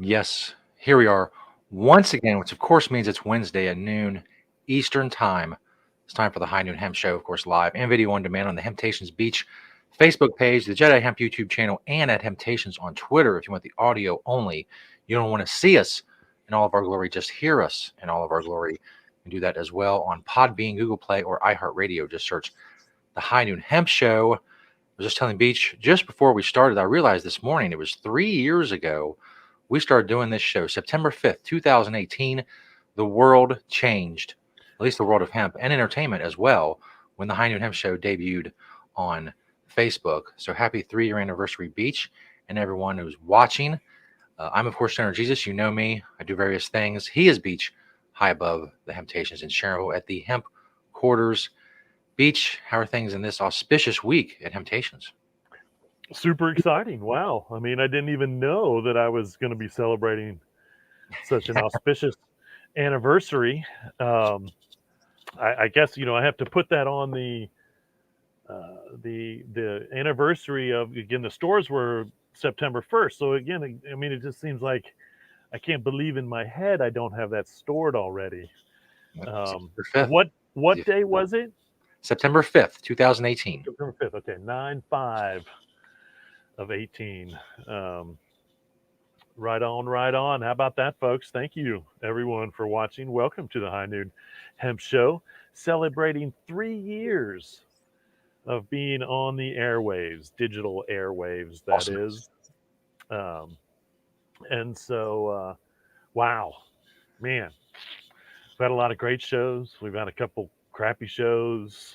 Yes, here we are once again, which of course means it's Wednesday at noon Eastern Time. It's time for the High Noon Hemp Show, of course, live and video on demand on the Temptations Beach Facebook page, the Jedi Hemp YouTube channel, and at Temptations on Twitter. If you want the audio only, you don't want to see us in all of our glory, just hear us in all of our glory. You can do that as well on Podbean, Google Play, or iHeartRadio. Just search the High Noon Hemp Show. I was just telling Beach just before we started, I realized this morning it was 3 years ago we started doing this show. September 5th, 2018. The world changed, at least the world of hemp and entertainment as well, when the High Noon Hemp Show debuted on Facebook. So happy 3-year anniversary, Beach, and everyone who's watching. I'm, of course, Senator Jesus. You know me. I do various things. He is Beach, high above the Temptations in Sharonville at the Hemp Quarters. Beach, how are things in this auspicious week at Temptations? Super exciting. Wow. I mean, I didn't even know that I was going to be celebrating such an auspicious anniversary. Um, I guess, I have to put that on the anniversary of, again, the stores were September 1st. So again, I mean, it just seems like I can't believe in my head I don't have that stored already. September 5th. What day was it? September 5th, 2018. September 5th. Okay, 9/5 of 18. Right on, right on. How about that, folks? Thank you, everyone, for watching. Welcome to the High Noon Hemp Show, celebrating 3 years of being on the airwaves, digital airwaves, that Awesome. is. Um, and so, wow, man, we've had a lot of great shows. We've had a couple crappy shows.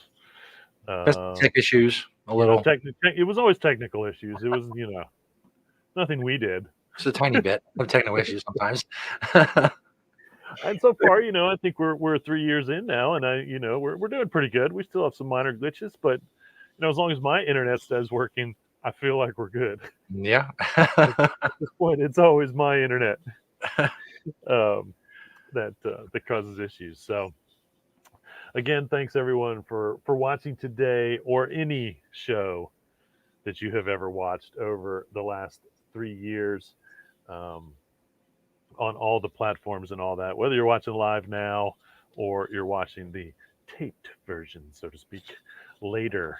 Tech issues, a little. It was always technical issues. It was, nothing we did. Just a tiny bit of technical issues sometimes. And so far, I think we're 3 years in now, and we're doing pretty good. We still have some minor glitches, but as long as my internet stays working, I feel like we're good. Yeah. At this point, it's always my internet um, that causes issues. So again, thanks everyone for watching today or any show that you have ever watched over the last 3 years. Um, on all the platforms and all that, whether you're watching live now or you're watching the taped version, so to speak, later.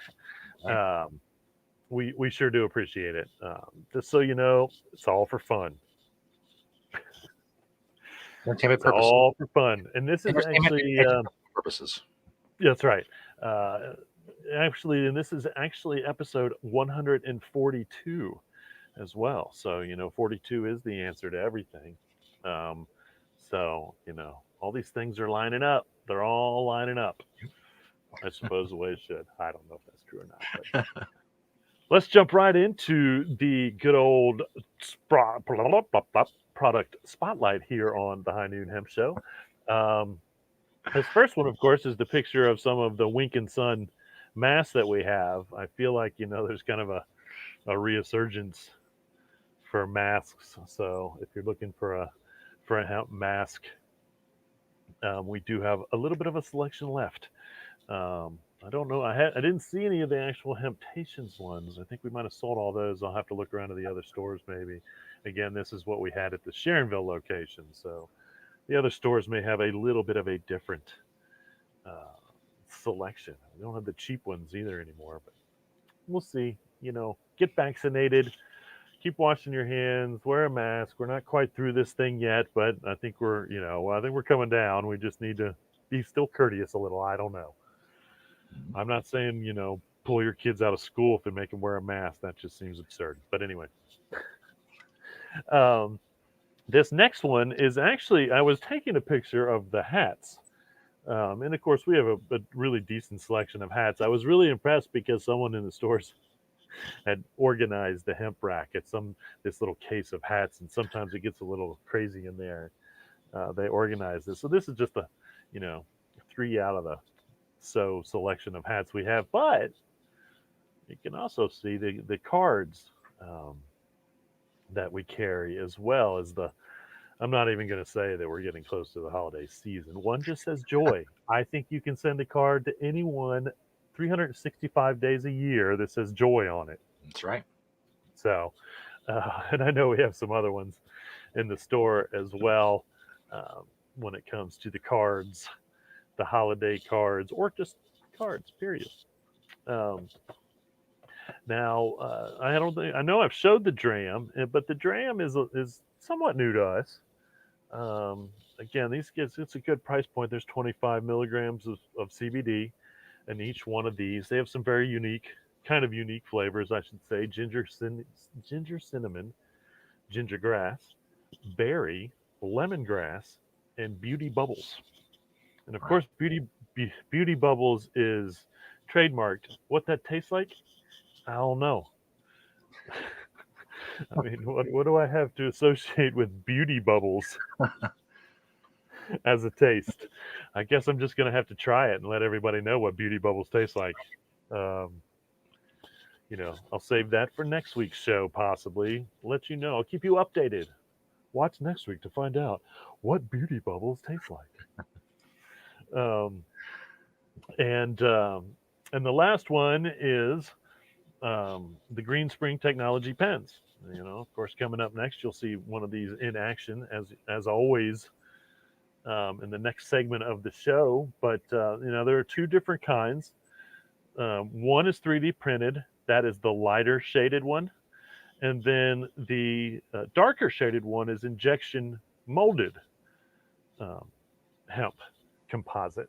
Um, we sure do appreciate it. Just so you know, it's all for fun. Entertainment It's purposes. all for fun. And this is actually, purposes. that's right. And this is actually episode 142 as well. So, 42 is the answer to everything. Um, so, all these things are lining up. They're all lining up. I suppose the way it should. I don't know if that's true or not. But let's jump right into the good old product spotlight here on the High Noon Hemp Show. This first one, of course, is the picture of some of the Wink and Sun masks that we have. I feel like, there's kind of a resurgence for masks. So if you're looking for a hemp mask, we do have a little bit of a selection left. I don't know. I didn't see any of the actual Hemptations ones. I think we might have sold all those. I'll have to look around to the other stores maybe. Again, this is what we had at the Sharonville location. So the other stores may have a little bit of a different uh, selection. We don't have the cheap ones either anymore, but we'll see. Get vaccinated, keep washing your hands, wear a mask. We're not quite through this thing yet, but I think we're coming down. We just need to be still courteous a little. I don't know. I'm not saying, pull your kids out of school if they make them wear a mask. That just seems absurd. But anyway, um, this next one is actually, I was taking a picture of the hats. And of course, we have a really decent selection of hats. I was really impressed because someone in the stores had organized the hemp rack at this little case of hats, and sometimes it gets a little crazy in there. They organized this, so this is just a you know 3 out of the selection of hats we have, but you can also see the cards that we carry, as well as the. I'm not even going to say that we're getting close to the holiday season. One just says joy. I think you can send a card to anyone 365 days a year that says joy on it. That's right. So, and I know we have some other ones in the store as well, um, when it comes to the cards, the holiday cards, or just cards, period. Um, Now, I don't think I know I've showed the dram, but the dram is somewhat new to us. Um, Again, these kids, it's a good price point. There's 25 milligrams of CBD in each one of these. They have some very unique, kind of unique flavors, I should say: ginger cinnamon, ginger grass, berry, lemongrass, and beauty bubbles. And of Right. course, beauty bubbles is trademarked. What that tastes like, I don't know. I mean, what do I have to associate with beauty bubbles as a taste? I guess I'm just going to have to try it and let everybody know what beauty bubbles taste like. Um, I'll save that for next week's show, possibly. Let you know. I'll keep you updated. Watch next week to find out what beauty bubbles taste like. Um, and and the last one is the Green Spring Technology pens. Of course, coming up next, you'll see one of these in action, as always, in the next segment of the show. But there are two different kinds. One is 3D printed. That is the lighter shaded one, and then the darker shaded one is injection molded um, hemp composite.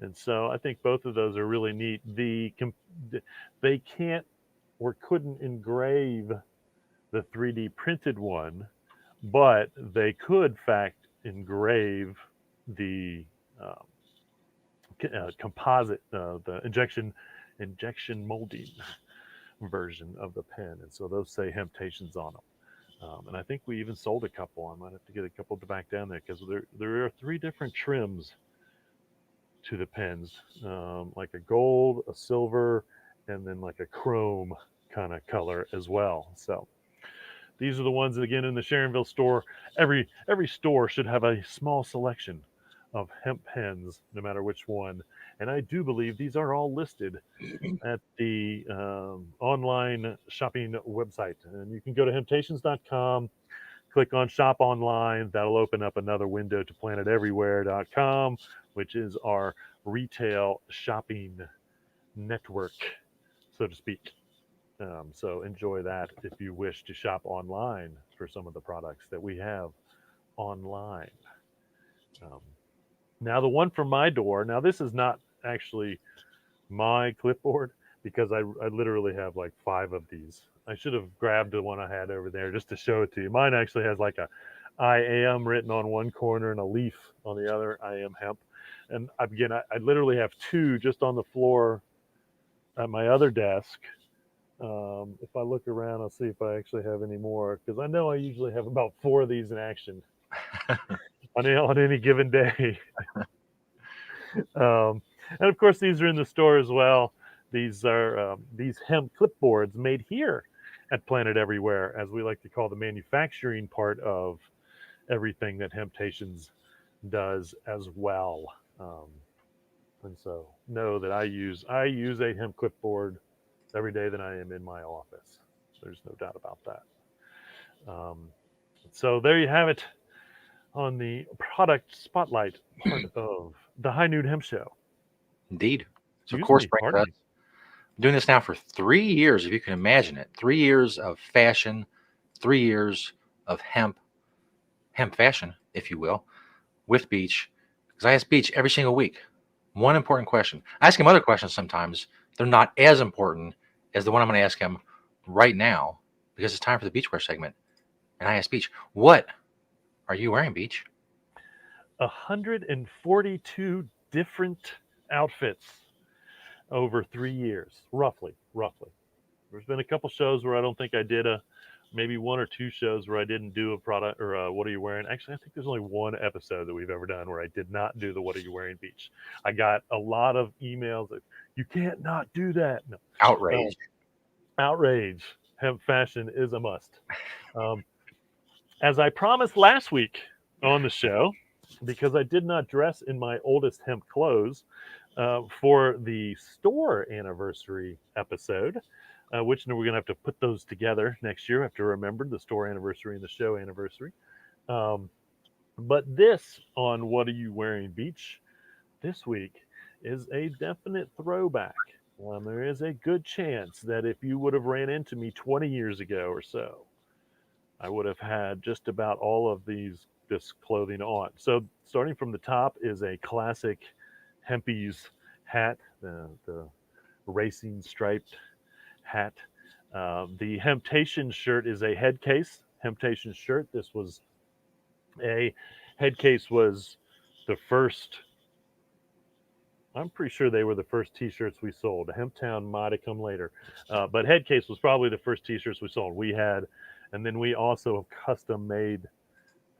And so I think both of those are really neat. They can't or couldn't engrave the 3D printed one, but they could, fact, engrave the um, composite, the injection molding version of the pen, and so those say Hemptations on them. And I think we even sold a couple. I might have to get a couple back down there because there are three different trims to the pens, like a gold, a silver, and then like a chrome kind of color as well. So these are the ones that, again, in the Sharonville store. Every store should have a small selection of hemp pens, no matter which one. And I do believe these are all listed at the online shopping website. And you can go to hemptations.com, click on shop online. That'll open up another window to planeteverywhere.com, which is our retail shopping network, so to speak. So enjoy that if you wish to shop online for some of the products that we have online. Um, Now, the one from my door, now this is not actually my clipboard because I literally have like five of these. I should have grabbed the one I had over there just to show it to you. Mine actually has like a I am written on one corner and a leaf on the other. I am hemp. And again, I literally have two just on the floor at my other desk. If I look around, I'll see if I actually have any more because I know I usually have about four of these in action on any given day. Um, and of course, these are in the store as well. These are these hemp clipboards made here at Planet Everywhere, as we like to call the manufacturing part of everything that Hemptations does as well. Um, and so know that I use a hemp clipboard every day that I am in my office. There's no doubt about that. So there you have it on the product spotlight part of the High Noon Hemp Show. Indeed. So, of Excuse course, me, brings pardon us me. doing this now for 3 years, if you can imagine it. 3 years of fashion, 3 years of hemp fashion, if you will, with Beach. Because I ask Beach every single week one important question. I ask him other questions sometimes. They're not as important as the one I'm going to ask him right now because it's time for the Beachwear segment. And I ask Beach, what are you wearing, Beach? 142 different outfits over 3 years, roughly. There's been a couple shows where I don't think I did maybe one or two shows where I didn't do a product or what are you wearing. Actually, I think there's only one episode that we've ever done where I did not do the what are you wearing Beach. I got a lot of emails that you can't not do that. No, Outrage. outrage. Hemp fashion is a must. Um, as I promised last week on the show, because I did not dress in my oldest hemp clothes for the store anniversary episode, which we're going to have to put those together next year. I have to remember the store anniversary and the show anniversary. Um, but this on What Are You Wearing Beach this week is a definite throwback. There is a good chance that if you would have ran into me 20 years ago or so, I would have had just about all of this clothing on. So starting from the top is a classic Hempy's hat, the racing striped hat. The Hemptation shirt is a head case. Hemptation shirt. This was a head case was the first. I'm pretty sure they were the first T-shirts we sold. Hemptown might have come later, but Headcase was probably the first T-shirts we sold. We had, and then we also custom made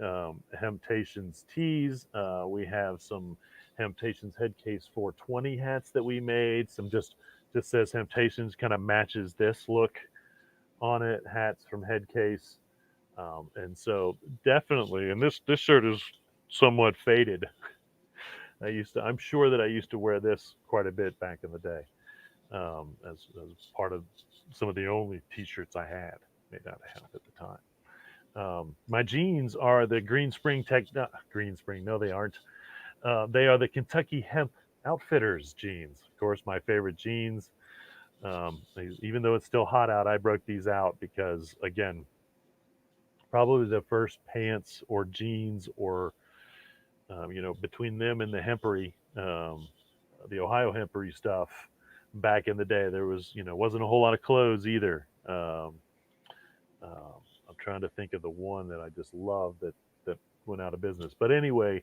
Hemptations tees. We have some Hemptations Headcase 420 hats that we made. Some just says Hemptations, kind of matches this look on it. Hats from Headcase, and so definitely, and this shirt is somewhat faded. I'm sure that I used to wear this quite a bit back in the day, as part of some of the only T-shirts I had made out of hemp at the time. My jeans are the Green Spring Green Spring. No, they aren't. They are the Kentucky Hemp Outfitters jeans. Of course, my favorite jeans. Even though it's still hot out, I broke these out because, again, probably the first pants or jeans or between them and the hempery, the Ohio hempery stuff back in the day, there wasn't a whole lot of clothes either. I'm trying to think of the one that I just love that went out of business. But anyway,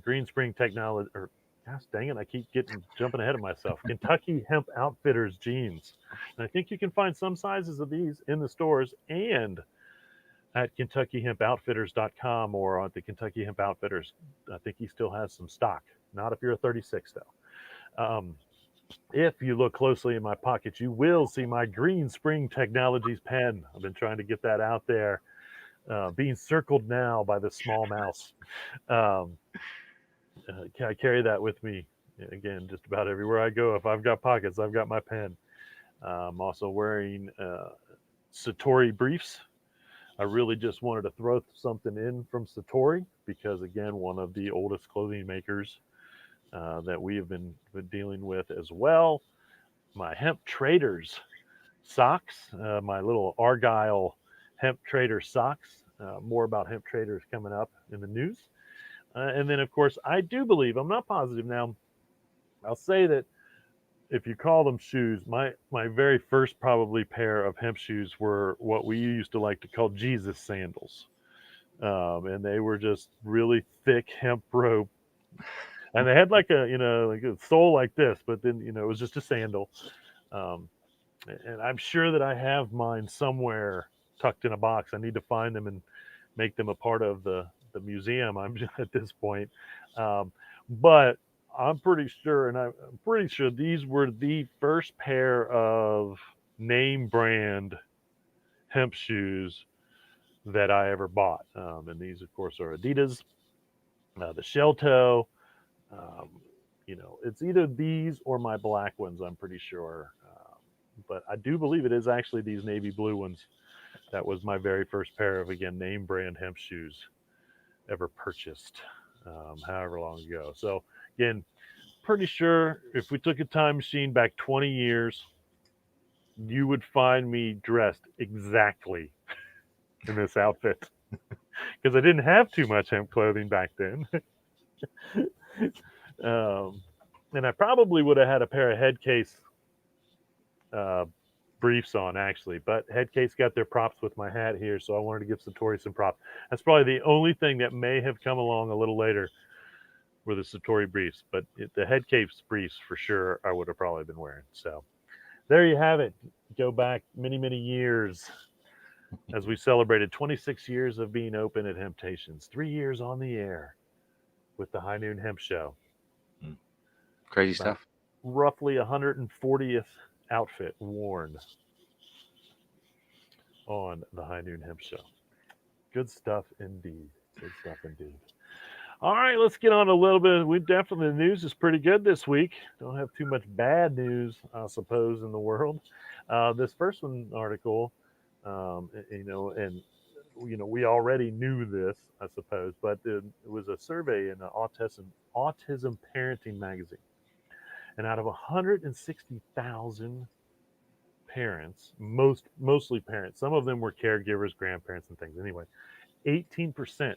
Green Spring Technology, or gosh dang it, I keep jumping ahead of myself. Kentucky Hemp Outfitters jeans, and I think you can find some sizes of these in the stores and at KentuckyHempOutfitters.com or at the Kentucky Hemp Outfitters. I think he still has some stock. Not if you're a 36, though. If you look closely in my pocket, you will see my Green Spring Technologies pen. I've been trying to get that out there, being circled now by the small mouse. Um, I carry that with me, again, just about everywhere I go. If I've got pockets, I've got my pen. I'm also wearing Satori briefs. I really just wanted to throw something in from Satori because, again, one of the oldest clothing makers that we have been dealing with as well. My Hemp Traders socks, my little Argyle Hemp Trader socks. More about Hemp Traders coming up in the news. And then, of course, I do believe, I'm not positive now, I'll say that if you call them shoes, my very first probably pair of hemp shoes were what we used to like to call Jesus sandals, and they were just really thick hemp rope, and they had like a sole like this, but then it was just a sandal. Um, and I'm sure that I have mine somewhere tucked in a box. I need to find them and make them a part of the museum. I'm at this point, but I'm pretty sure, and I'm pretty sure these were the first pair of name brand hemp shoes that I ever bought. And these, of course, are Adidas, the Shell Toe. Um, it's either these or my black ones, I'm pretty sure. But I do believe it is actually these navy blue ones. That was my very first pair of, again, name brand hemp shoes ever purchased, however long ago. So, again, pretty sure if we took a time machine back 20 years, you would find me dressed exactly in this outfit because I didn't have too much hemp clothing back then. And I probably would have had a pair of headcase uh, briefs on, actually, but headcase got their props with my hat here, so I wanted to give Satori some props. That's probably the only thing that may have come along a little later were the Satori briefs, but the headcase briefs for sure I would have probably been wearing. So there you have it. Go back many, many years as we celebrated 26 years of being open at Hemptations, 3 years on the air with the High Noon Hemp Show. Crazy About stuff. roughly 140th outfit worn on the High Noon Hemp Show. Good stuff indeed. Good stuff indeed. All right, let's get on a little bit. We definitely, the news is pretty good this week. Don't have too much bad news, I suppose, in the world. This first one article, and we already knew this, I suppose, but it was a survey in an autism parenting magazine, and out of 160,000 parents, mostly parents, some of them were caregivers, grandparents, and things. Anyway, 18%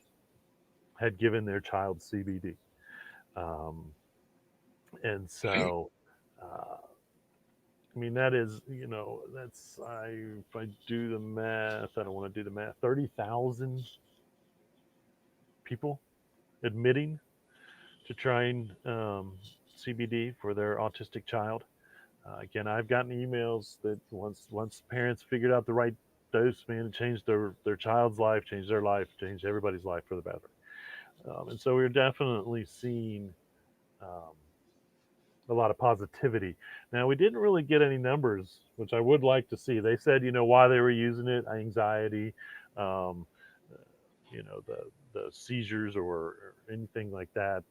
had given their child CBD, um, and so. I mean, that is, that's if I do the math, I don't want to do the math. 30,000 people admitting to trying CBD for their autistic child. Again, I've gotten emails that once parents figured out the right dose, man, it changed their child's life, changed their life, changed everybody's life for the better. And so we're definitely seeing um, a lot of positivity. Now, we didn't really get any numbers, which I would like to see. They said, why they were using it, anxiety, um, the seizures or anything like that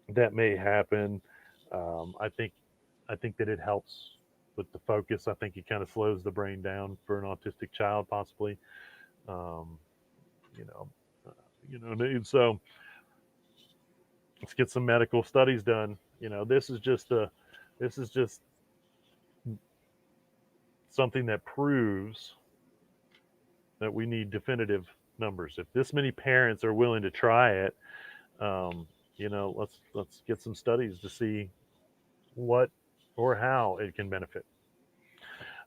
that may happen. I think that it helps with the focus. I think it kind of slows the brain down for an autistic child, possibly. Um, you know, and so let's get some medical studies done. This is just something that proves that we need definitive numbers. If this many parents are willing to try it, um, let's get some studies to see what or how it can benefit.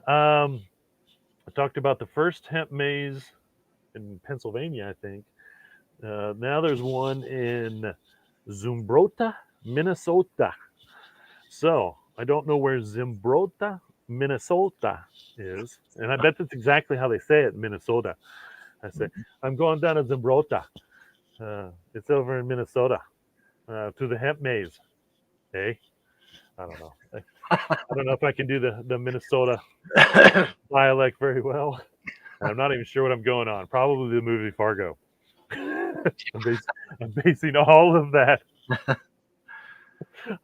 Um, I talked about the first hemp maze in Pennsylvania, I think. Now there's one in Zumbrota, Minnesota. So I don't know where Zumbrota, Minnesota is, and I bet that's exactly how they say it in Minnesota. I say, I'm going down to Zumbrota. It's over in Minnesota to the hemp maze. Hey, I don't know. I don't know if I can do the Minnesota dialect very well. I'm not even sure what I'm going on. Probably the movie Fargo. I'm basing all of that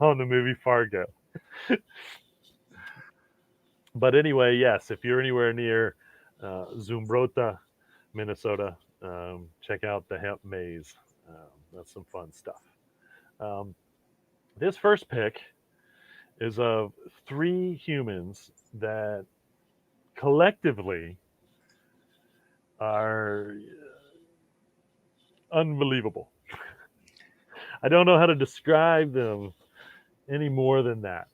on the movie Fargo. But anyway, yes, if you're anywhere near Zumbrota, Minnesota, check out the hemp maze. That's some fun stuff. Um, this first pick is of three humans that collectively are unbelievable. I don't know how to describe them any more than that.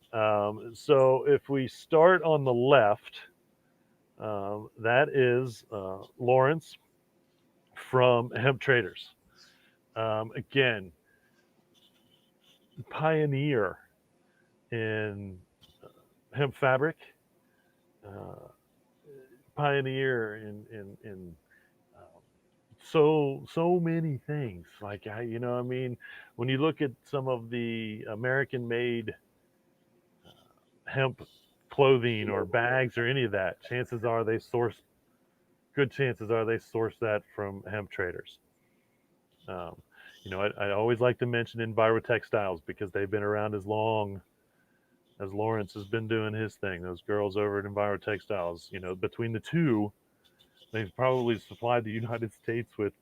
So if we start on the left, that is Lawrence from Hemp Traders. Again, pioneer in hemp fabric, uh, pioneer in so many things. Like I mean, when you look at some of the American made hemp clothing or bags or any of that, good chances are they source that from hemp traders. Um, I always like to mention Envirotextiles because they've been around as long as Lawrence has been doing his thing. Those girls over at Envirotextiles, between the two, they've probably supplied the United States with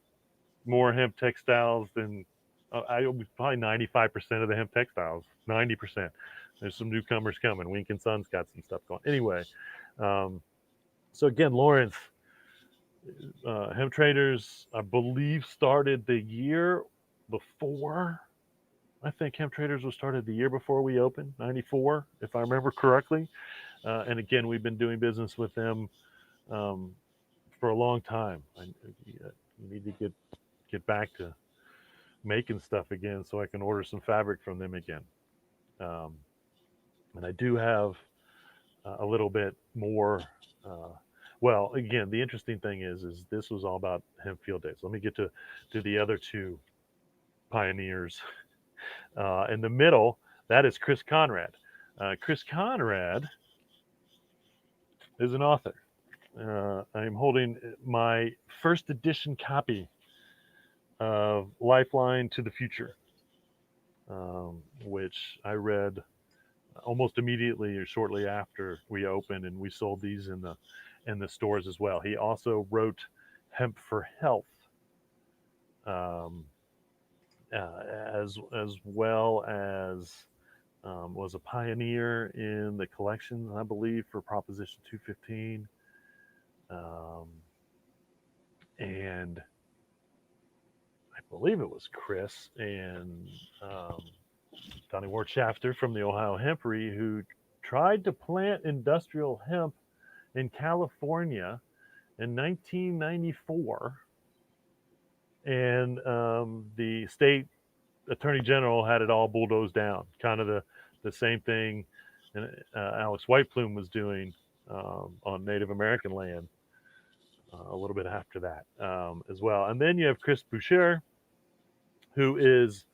more hemp textiles than I probably 95% of the hemp textiles. 90%. There's some newcomers coming. Wink and Son's got some stuff going. Anyway, um, so again, Lawrence, Hemp Traders, I believe, started the year before. I think Hemp Traders was started the year before we opened, 94, if I remember correctly. And again, we've been doing business with them um, for a long time. I need to get back to making stuff again so I can order some fabric from them again. Um, and I do have a little bit more. Uh, well, again, the interesting thing is this was all about hemp field days. Let me get to the other two pioneers. In the middle, that is Chris Conrad. Chris Conrad is an author. I'm holding my first edition copy of Lifeline to the Future, which I read almost immediately or shortly after we opened, and we sold these in the stores as well. He also wrote Hemp for Health, um, as well as was a pioneer in the collections, I believe, for Proposition 215, um, and I believe it was Chris and um, Donnie Warshafter from the Ohio Hempery who tried to plant industrial hemp in California in 1994, and the state attorney general had it all bulldozed down. Kind of the same thing Alex White Plume was doing on Native American land a little bit after that as well. And then you have Chris Boucher, who is,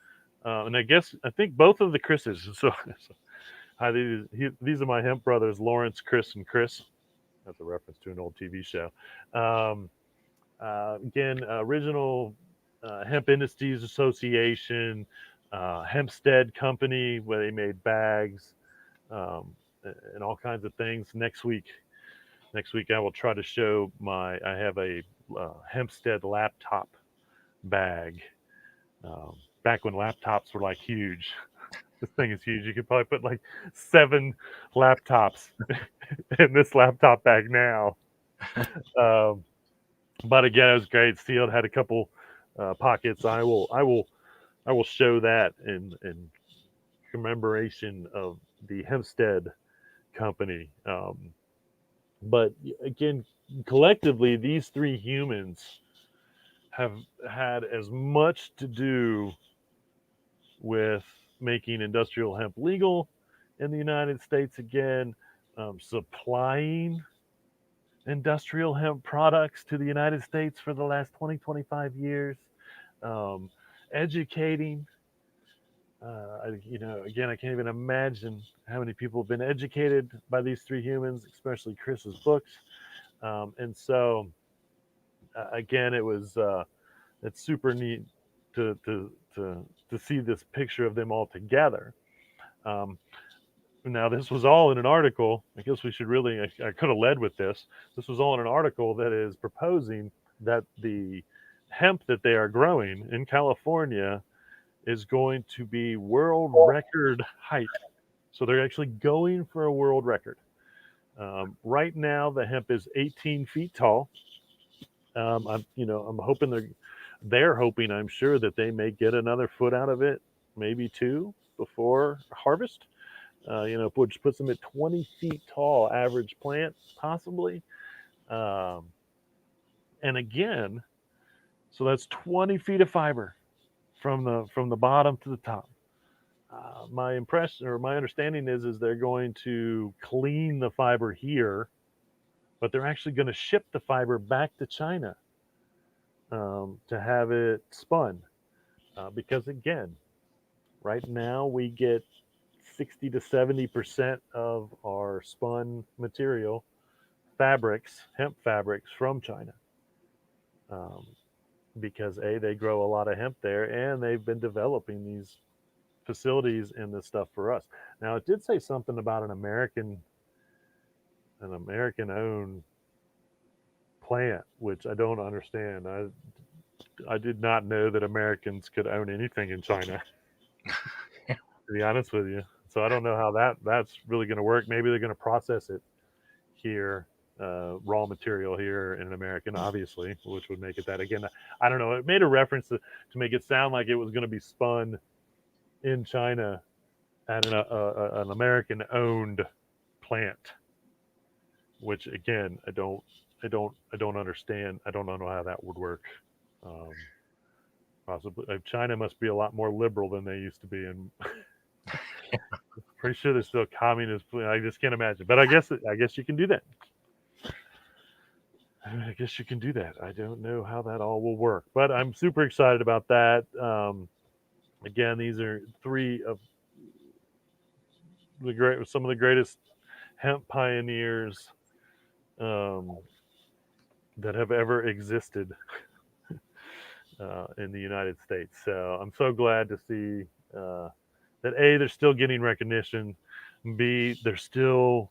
and I think both of the Chris's. So, hi, these are my hemp brothers, Lawrence, Chris, and Chris. That's a reference to an old TV show. Um, again, original Hemp Industries Association, Hempstead Company, where they made bags um, and all kinds of things. Next week I will try to show I have a Hempstead laptop bag. Back when laptops were like huge. This thing is huge. You could probably put like 7 laptops in this laptop bag now. Um, but again, it was great. Sealed, had a couple pockets. I will show that in commemoration of the Hempstead Company. But again, collectively, these 3 humans have had as much to do with making industrial hemp legal in the United States again, supplying industrial hemp products to the United States for the last 20, 25 years, um, educating. Again, I can't even imagine how many people have been educated by these 3 humans, especially Chris's books. And so, again, it's super neat to see this picture of them all together. Um, Now, this was all in an article. I guess we should really, I could have led with this. This was all in an article that is proposing that the hemp that they are growing in California is going to be world record height. So they're actually going for a world record. Right now, the hemp is 18 feet tall. I'm hoping they're hoping, I'm sure, that they may get another foot out of it, maybe 2 before harvest. Which puts them at 20 feet tall, average plant, possibly. Um, and again, so that's 20 feet of fiber from the bottom to the top. My impression or my understanding is they're going to clean the fiber here, but they're actually going to ship the fiber back to China to have it spun. Because again, right now we get 60 to 70% of our spun material fabrics, hemp fabrics from China. Um, because they grow a lot of hemp there and they've been developing these facilities and this stuff for us. Now, it did say something about an American owned plant, which I don't understand. I did not know that Americans could own anything in China, to be honest with you. So I don't know how that's really going to work. Maybe they're going to process it here, raw material here in American, obviously, which would make it that again. I don't know. It made a reference to make it sound like it was going to be spun in China at an American-owned plant, which again, I don't understand. I don't know how that would work. Um, Possibly, China must be a lot more liberal than they used to be, and pretty sure they're still communist. I just can't imagine. But I guess you can do that. I guess you can do that. I don't know how that all will work, but I'm super excited about that. Again, these are 3 of some of the greatest hemp pioneers um, that have ever existed in the United States. So I'm so glad to see that they're still getting recognition. B, they're still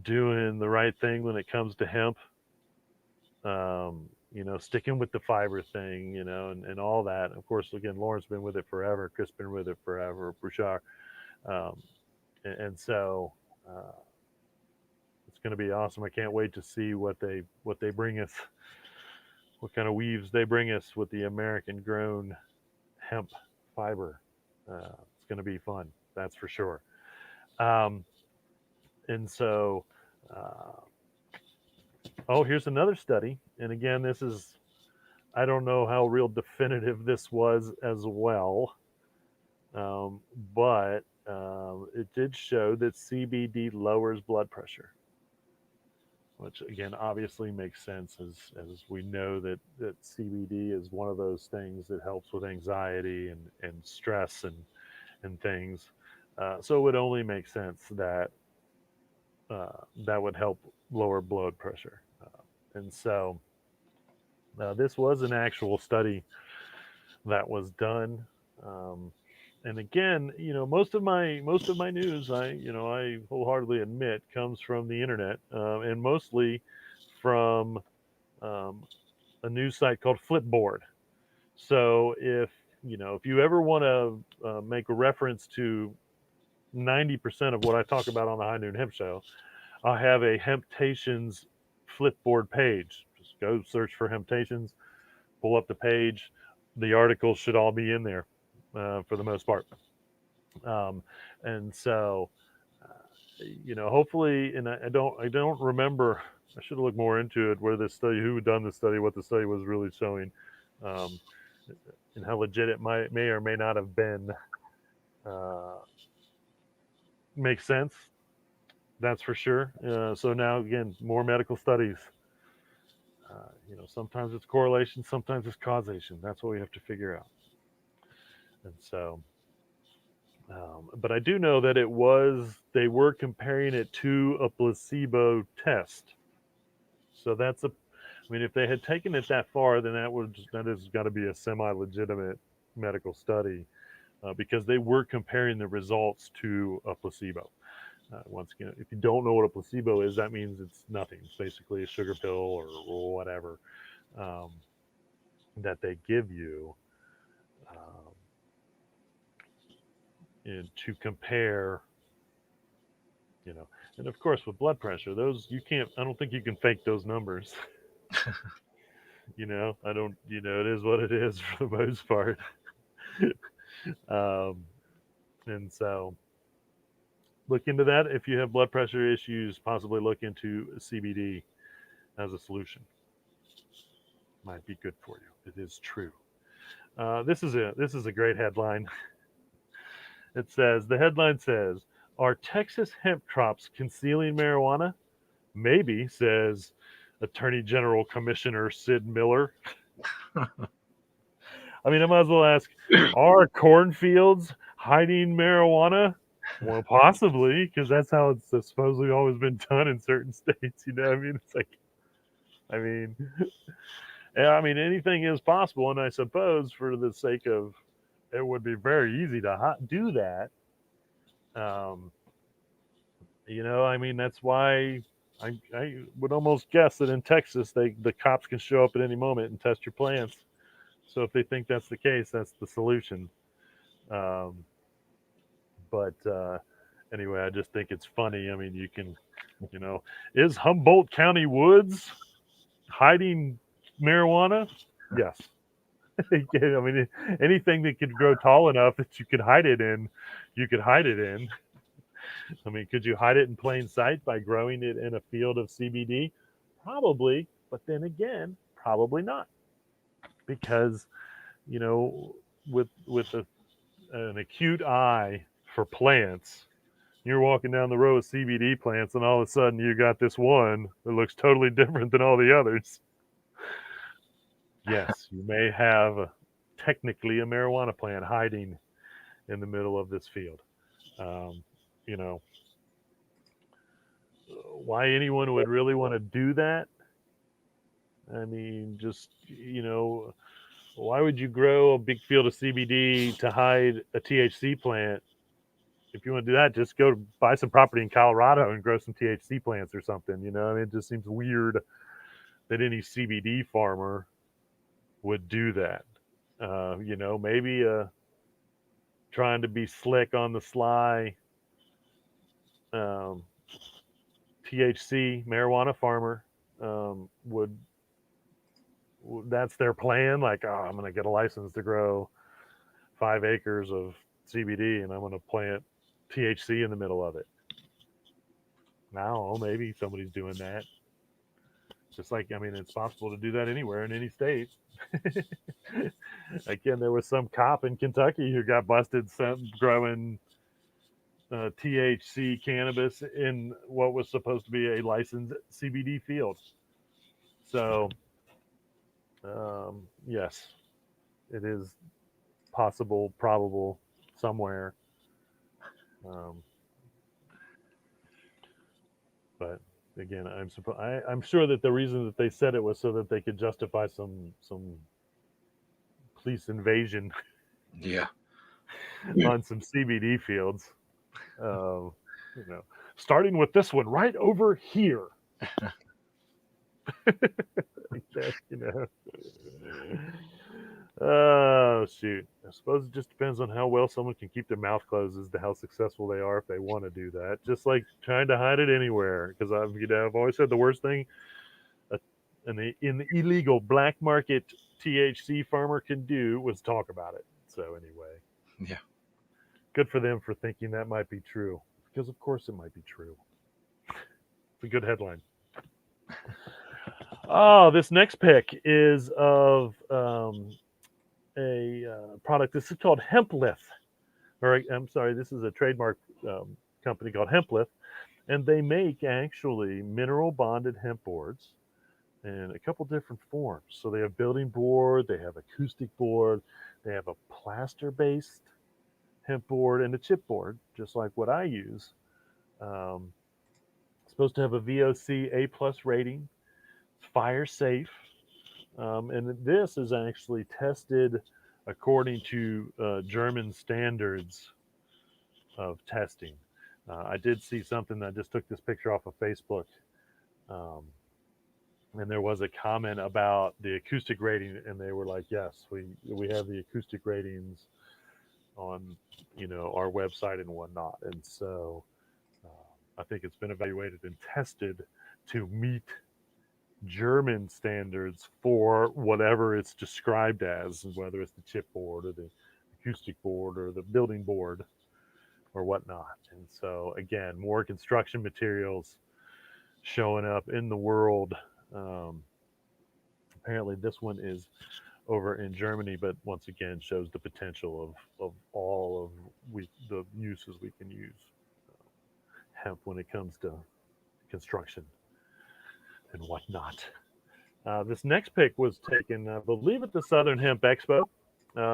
doing the right thing when it comes to hemp. sticking with the fiber thing, and all that. Of course, again, Lauren's been with it forever. Chris been with it forever. Bouchard, um, and so it's going to be awesome. I can't wait to see what they bring us, what kind of weaves they bring us with the American grown hemp fiber. It's going to be fun, that's for sure. Um, and so, uh, oh, here's another study. And again, this is, I don't know how real definitive this was as well, um, but it did show that CBD lowers blood pressure, which again obviously makes sense as we know that CBD is one of those things that helps with anxiety and stress and things. So it would only make sense that that would help lower blood pressure. And so this was an actual study that was done. Um, and again, most of my news, I wholeheartedly admit, comes from the internet, and mostly from um, a news site called Flipboard. So if you ever want to make a reference to 90% of what I talk about on the High Noon Hemp Show, I have a Hemptations Flipboard page. Just go search for Hemptations, pull up the page. The articles should all be in there for the most part. Um, and so, hopefully, and I don't remember. I should have looked more into it, where this study, who had done the study, what the study was really showing, um, and how legit it may or may not have been. Uh, Makes sense, that's for sure. So now again, more medical studies. Sometimes it's correlation, sometimes it's causation. That's what we have to figure out. And so, but I do know that they were comparing it to a placebo test. So I mean, if they had taken it that far, then that has got to be a semi-legitimate medical study, because they were comparing the results to a placebo. Once again, if you don't know what a placebo is, that means it's nothing. It's basically a sugar pill or whatever, um, that they give you, um, to compare. And of course, with blood pressure, those you can't. I don't think you can fake those numbers. I don't. It is what it is for the most part. um, and so, look into that. If you have blood pressure issues, possibly look into CBD as a solution. Might be good for you. It is true. This is a great headline. The headline says, "Are Texas hemp crops concealing marijuana?" Maybe, says Attorney General Commissioner Sid Miller. I mean, I might as well ask, are cornfields hiding marijuana? Well, possibly, because that's how it's supposedly always been done in certain states. I mean, it's like, I mean, yeah, I mean, anything is possible, and I suppose for the sake of, it would be very easy to do that. Um, I mean, that's why I would almost guess that in Texas, the cops can show up at any moment and test your plants. So if they think that's the case, that's the solution. Um, but anyway, I just think it's funny. I mean, is Humboldt County woods hiding marijuana? Yes. I mean, anything that could grow tall enough that you could hide it in, you could hide it in. I mean, could you hide it in plain sight by growing it in a field of CBD? Probably, but then again, probably not, because you know, with an acute eye for plants, you're walking down the row of CBD plants, and all of a sudden you got this one that looks totally different than all the others. Yes, you may have technically a marijuana plant hiding in the middle of this field. Um, you know, why anyone would really want to do that? I mean, just, why would you grow a big field of CBD to hide a THC plant? If you want to do that, just go buy some property in Colorado and grow some THC plants or something. I mean, it just seems weird that any CBD farmer would do that. Maybe trying to be slick on the sly, um, THC marijuana farmer would that's their plan. Like, oh, I'm going to get a license to grow 5 acres of CBD, and I'm going to plant THC in the middle of it. Now, maybe somebody's doing that. Just like, I mean, it's possible to do that anywhere in any state. Again, there was some cop in Kentucky who got busted growing THC cannabis in what was supposed to be a licensed CBD field. So, yes, it is possible, probable, somewhere. Um, but again, I'm sure that the reason that they said it was so that they could justify some police invasion Yeah. on some CBD fields. Uh, you know, starting with this one right over here. I guess, Oh shoot! I suppose it just depends on how well someone can keep their mouth closed as to how successful they are if they want to do that. Just like trying to hide it anywhere, because I've always said the worst thing an illegal black market THC farmer can do was talk about it. So anyway, Yeah. good for them for thinking that might be true, because of course it might be true. It's a good headline. Oh, this next pick is of a product. This is called Hempliff. Or I'm sorry, this is a trademark company called Hempliff, and they make actually mineral bonded hemp boards in a couple different forms. So they have building board, they have acoustic board, they have a plaster based hemp board, and a chip board, just like what I use. Um, supposed to have a VOC A plus rating. It's fire safe. And this is actually tested according to German standards of testing. I did see something. I just took this picture off of Facebook, um, and there was a comment about the acoustic rating, and they were like, "Yes, we have the acoustic ratings on our website and whatnot." And so I think it's been evaluated and tested to meet German standards for whatever it's described as, whether it's the chipboard or the acoustic board or the building board or whatnot. And so, again, more construction materials showing up in the world. Apparently, this one is over in Germany, but once again, shows the potential of all of the uses we can use hemp when it comes to construction and whatnot. This next pick was taken, I believe, at the Southern Hemp Expo.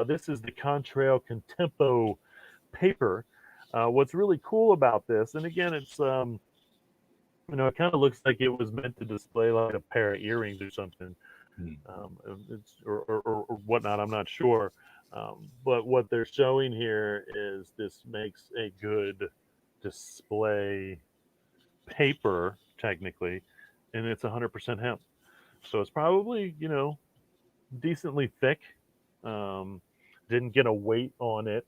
This is the Contrail Contempo paper. What's really cool about this, and again, it's it kind of looks like it was meant to display like a pair of earrings or something, or whatnot. I'm not sure, but what they're showing here is this makes a good display paper technically, and it's 100% hemp. So it's probably, decently thick. Um, didn't get a weight on it.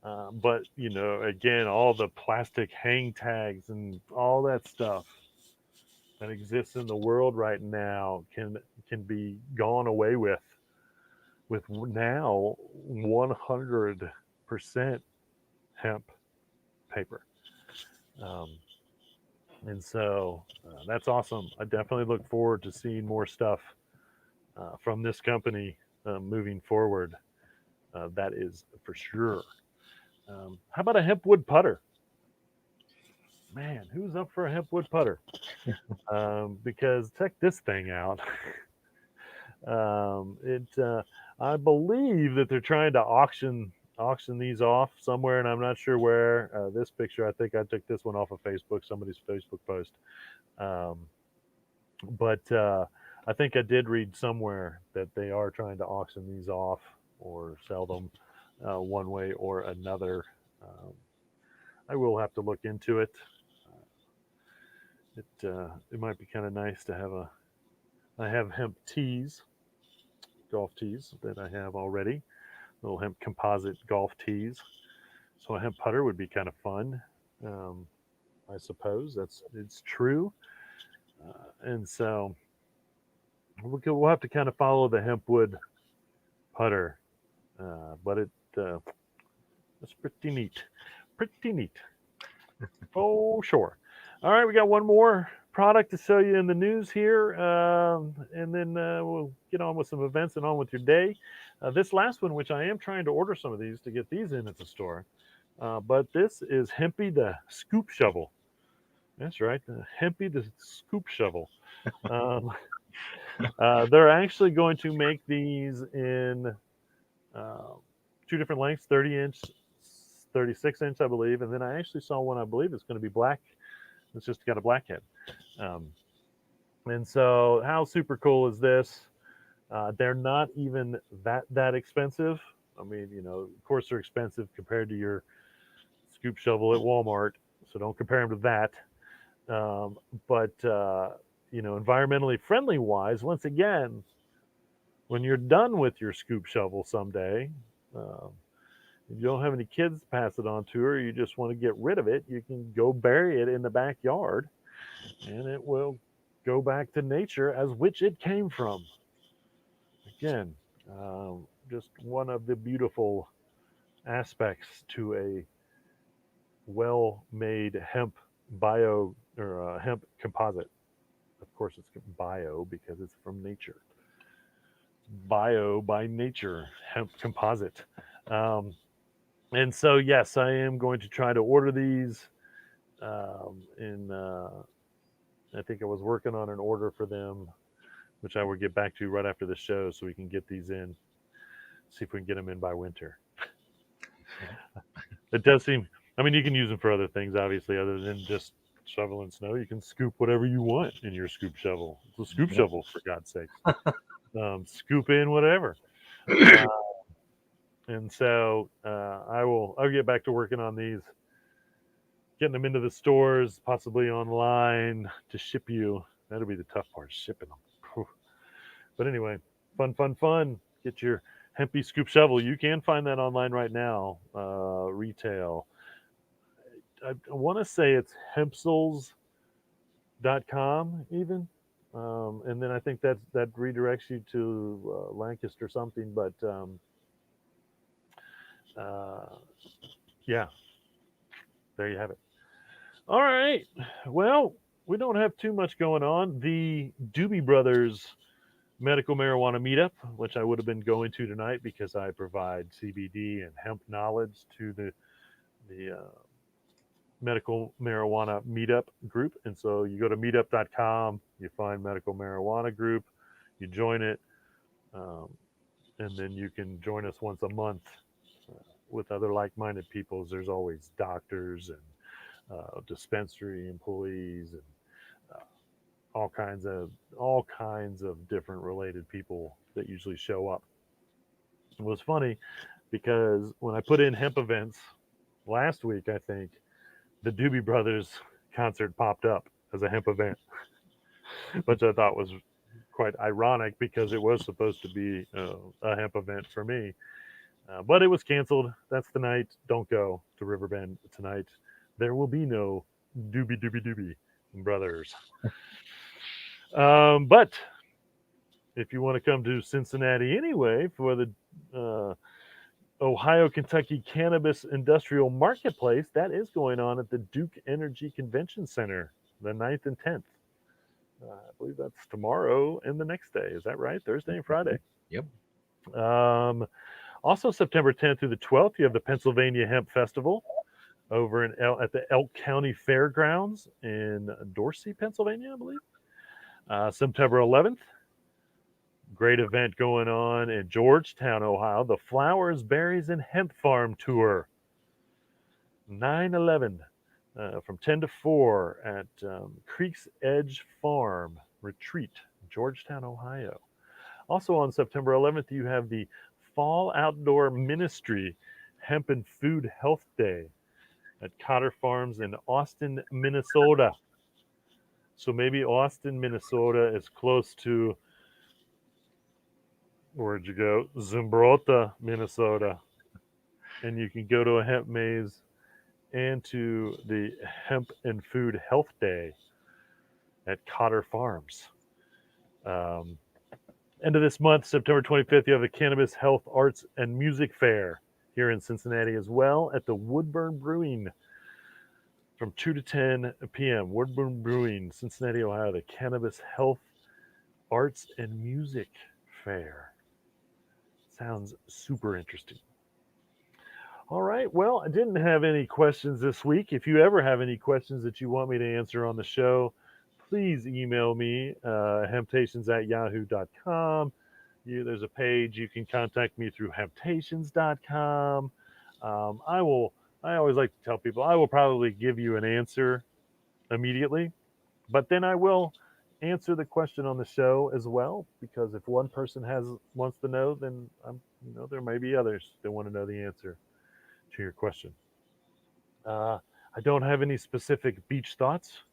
But, again, all the plastic hang tags and all that stuff that exists in the world right now can be gone away with now 100% hemp paper. And so that's awesome. I definitely look forward to seeing more stuff from this company moving forward. That is for sure. How about a hemp wood putter? Man, who's up for a hemp wood putter? Because check this thing out. I believe that they're trying to auction these off somewhere, and I'm not sure where. This picture, I think I took this one off of Facebook, somebody's Facebook post. But I think I did read somewhere that they are trying to auction these off or sell them one way or another. I will have to look into it. It might be kind of nice to have a I have hemp tees, golf tees that I have already, little hemp composite golf tees. So a hemp putter would be kind of fun. Um, I suppose it's true. And so we'll have to kind of follow the hemp wood putter, but it's pretty neat, pretty neat. Oh, sure. All right, we got one more product to show you in the news here, and then we'll get on with some events and on with your day. This last one, which I am trying to order some of these to get these in at the store, but this is Hempy the scoop shovel. That's right, Hempy the scoop shovel. Um, they're actually going to make these in uh, two different lengths, 30-inch, 36-inch, I believe, and then I actually saw one I believe it's going to be black. It's just got a black head. Um, and so, how super cool is this? They're not even that expensive. I mean, of course, they're expensive compared to your scoop shovel at Walmart, so don't compare them to that. But environmentally friendly wise, once again, when you're done with your scoop shovel someday, um, if you don't have any kids to pass it on to, or you just want to get rid of it, you can go bury it in the backyard, and it will go back to nature as which it came from. Again, just one of the beautiful aspects to a well-made hemp bio or hemp composite. Of course, it's bio because it's from nature. Bio by nature, hemp composite. Um, and so, yes, I am going to try to order these. I think I was working on an order for them, which I will get back to right after the show, so we can get these in. See if we can get them in by winter. It does seem. I mean, you can use them for other things, obviously, other than just shoveling snow. You can scoop whatever you want in your scoop shovel. It's a scoop Yep. shovel, for God's sakes. Scoop in whatever. Uh, and so I'll get back to working on these, getting them into the stores, possibly online to ship you. That'll be the tough part, shipping them. Whew. But anyway, fun. Get your Hempy scoop shovel. You can find that online right now, retail. I want to say it's hempsels.com even. And then I think that redirects you to Lancaster or something. But uh, yeah, there you have it. All right. Well, we don't have too much going on. The Doobie Brothers medical marijuana meetup, which I would have been going to tonight because I provide CBD and hemp knowledge to the medical marijuana meetup group. And so you go to meetup.com, you find medical marijuana group, you join it, um, and then you can join us once a month with other like-minded people. There's always doctors and dispensary employees and uh, all kinds of different related people that usually show up. It was funny because when I put in hemp events last week, I think the Doobie Brothers concert popped up as a hemp event, which I thought was quite ironic because it was supposed to be a hemp event for me. But it was canceled. That's the night. Don't go to Riverbend tonight. There will be no Doobie Brothers. But if you want to come to Cincinnati anyway for the uh, Ohio Kentucky Cannabis Industrial Marketplace, that is going on at the Duke Energy Convention Center, the 9th and 10th. I believe that's tomorrow and the next day. Is that right? Thursday and Friday. Yep. Um, Also, September 10th through the 12th, you have the Pennsylvania Hemp Festival over at the Elk County Fairgrounds in Dorsey, Pennsylvania, I believe. September 11th, great event going on in Georgetown, Ohio, the Flowers, Berries, and Hemp Farm Tour. 9/11 from 10 to 4 at Creek's Edge Farm Retreat, Georgetown, Ohio. Also on September 11th, you have the Fall Outdoor Ministry Hemp and Food Health Day at Cotter Farms in Austin, Minnesota. So maybe Austin, Minnesota is close to, where'd you go? Zumbrota, Minnesota. And you can go to a hemp maze and to the Hemp and Food Health Day at Cotter Farms. End of this month, September 25th, you have the Cannabis Health Arts and Music Fair here in Cincinnati as well at the Woodburn Brewing from 2 to 10 p.m. Woodburn Brewing, Cincinnati, Ohio, the Cannabis Health Arts and Music Fair. Sounds super interesting. All right. Well, I didn't have any questions this week. If you ever have any questions that you want me to answer on the show, please email me, hemptations@yahoo.com. There's a page. You can contact me through hemptations.com. I always like to tell people I will probably give you an answer immediately, but then I will answer the question on the show as well, because if one person wants to know, then there may be others that want to know the answer to your question. I don't have any specific beach thoughts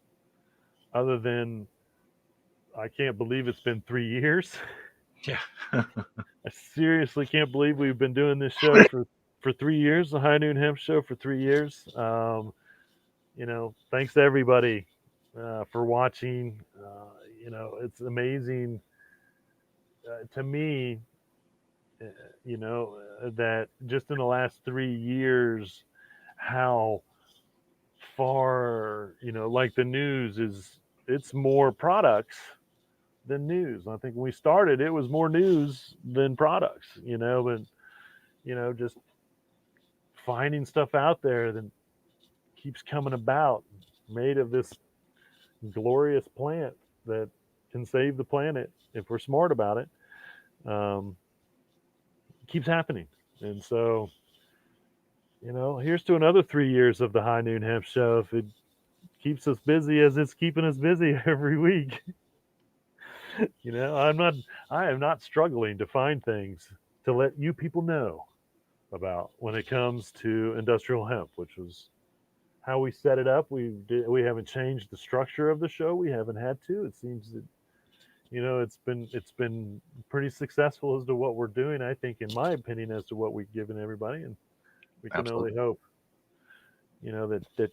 other than I can't believe it's been 3 years. Yeah. I seriously can't believe we've been doing this show for 3 years, the High Noon Hemp Show for 3 years. Thanks to everybody for watching. It's amazing to me, that just in the last 3 years, how far, like the news it's more products than news. I think when we started, it was more news than products, but, just finding stuff out there that keeps coming about, made of this glorious plant that can save the planet if we're smart about it, keeps happening. And so, here's to another 3 years of the High Noon Hemp Show. If it keeps us busy as it's keeping us busy every week. I am not struggling to find things to let you people know about when it comes to industrial hemp, which was how we set it up. We haven't changed the structure of the show. We haven't had to. It seems that it's been pretty successful as to what we're doing. I think, in my opinion, as to what we've given everybody, and we can Absolutely. only hope, that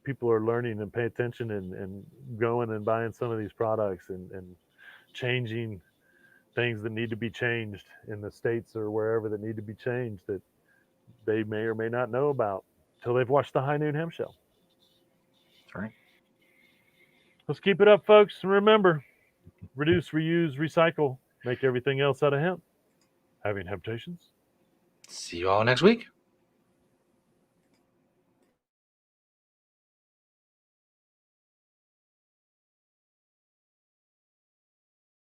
people are learning and pay attention and going and buying some of these products and changing things that need to be changed in the states or wherever that need to be changed that they may or may not know about till they've watched the High Noon Hemp Show. That's right. Let's keep it up, folks. And remember, reduce, reuse, recycle, make everything else out of hemp. Having Hemptations. See you all next week.